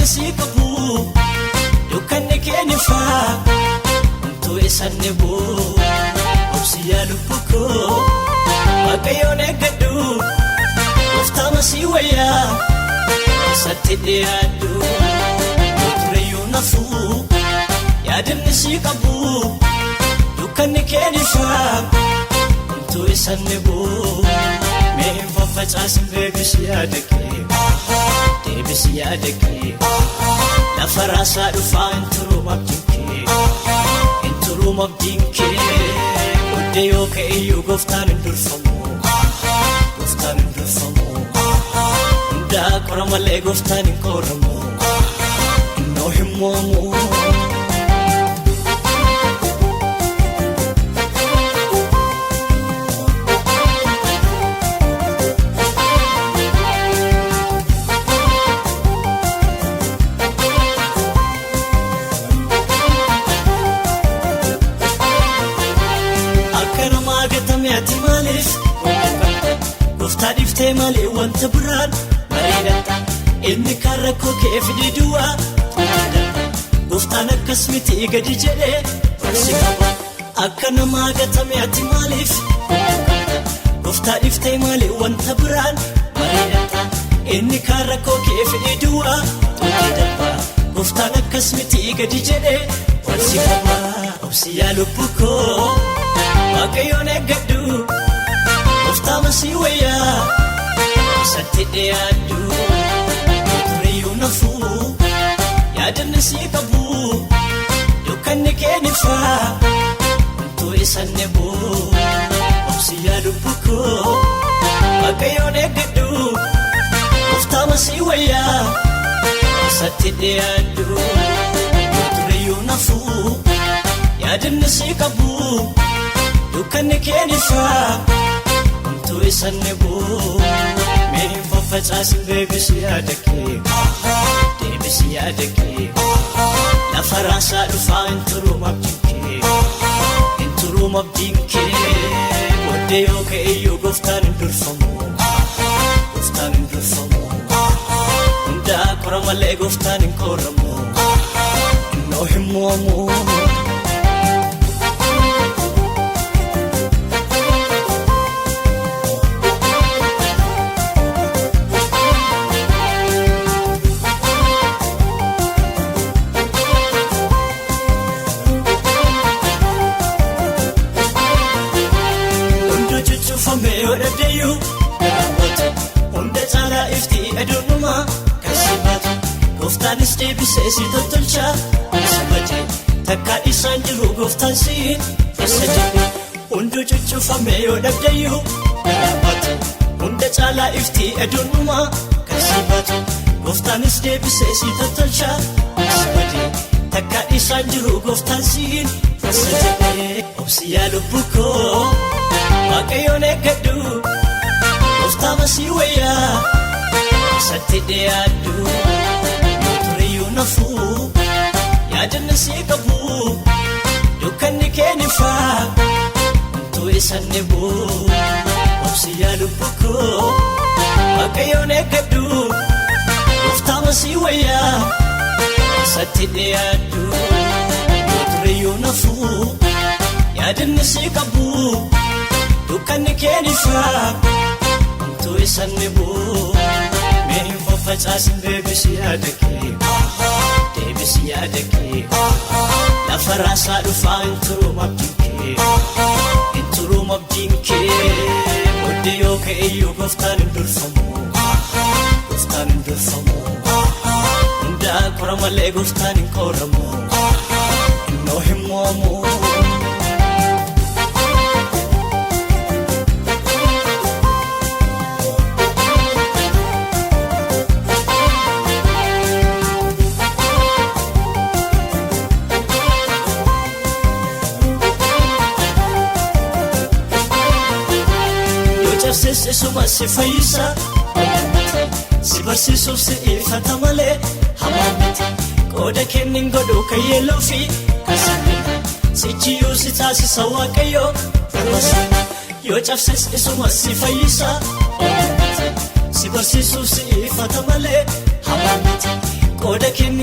si qabu dukkanni keenya faa Untuu isanni buu Obsi yaalubu koo Waaqayyoon eeggadhu Gooftaa masii wayyaa Isatti dhiyaadhu Tureyyuu nafuu Yaadinni si qabu dukkanni keenya faa Untuu isanni buu Mee hin faffacaasin deebisi yaada kee Deebisi yaada kee Lafa raasaa dhufaa hin turuum abdiin kee Hin turuum abdiin kee Odde yoo ka'eyyuu gooftaan hin durfamu Gooftaan hin durfamu Hundaa qora malee gooftaan hin qoramu Innoo hin moomu Gooftaa dhiftee malee wanta biraan bareedata Inni kan rakkoo kee fide duwwaa Gooftaan akkas miti gadi jedhee barsi qaba Akka namaa gatame ati maaliif Gooftaa dhiftee malee wanta biraan bareedata Inni kan rakkoo kee fide duwwaa Gooftaan akkas miti gadi jedhee barsi qaba Obsi yaalubu koo Waaqayyoon eeggadhu Gooftaa masii wayyaa Isatti dhiyaadhu Tureyyuu nafuu Yaadinni si qabu dukkanni keenya faa Untuu isanni buu Obsi yaalubu koo Waaqayyoon eeggadhu Gooftaa masii wayyaa Isatti dhiyaadhu Tureyyuu nafuu Yaadinni si qabu dukkanni keenya faa Untuu isanni buu Mee hin faffacaasin deebisi yaada kee Deebisi yaada kee Lafa raasaa dhufaa hin turuum abdiin kee Hin turuum abdiin kee Odde yoo ka'eyyuu gooftaan hin durfamu Gooftaan hin durfamu Hundaa qora malee gooftaan hin qoramu Innoo hin moomu Hunda caalaa iftii aduunumaa Kasibatu Gooftaanis deebisee si tottolchaa Kasibate Takkaa isaan jiru gooftaan siin Keessa jedhe Hunduu cuccufamee yoo dhabdayyuu Garaabatu Hunda caalaa iftii aduunumaa Kasibatu Gooftaanis deebisee si tottolchaa Kasibate Takkaa isaan jiru gooftaan siin Keessa jedhe Obsi yaalubu koo Waaqayyoon eeggadhu Gooftaa masii wayyaa Isatti dhiyaadhu Tureyyuu nafuu Yaadinni si qabu dukkanni keenya faa Untuu isanni buu Obsi yaalubu koo Waaqayyoon eeggadhu Gooftaa masii wayyaa Isatti dhiyaadhu Tureyyuu nafuu Yaadinni si qabu dukkanni keenya faa Untuu isanni buu Mee hin faffacaasin deebisi yaada kee Deebisi yaada kee Lafa raasaa dhufaa hin turuum abdiin kee Hin turuum abdiin kee Odde yoo ka'eyyuu gooftaan hin durfamu Gooftaan hin durfamu Hundaa qora malee gooftaan hin qoramu Innoo hin moomu Suma si fayyisa Si barsiisuuf si ifata malee Hamaa miti Qooda kennin godhuu kan yeelloo fi Kasabina Sichiyyuu si taasisa waaqayyoo Farmasina Yoo cabses isuma si fayyisa Si barsiisuuf si ifata malee Hamaa miti qooda kenni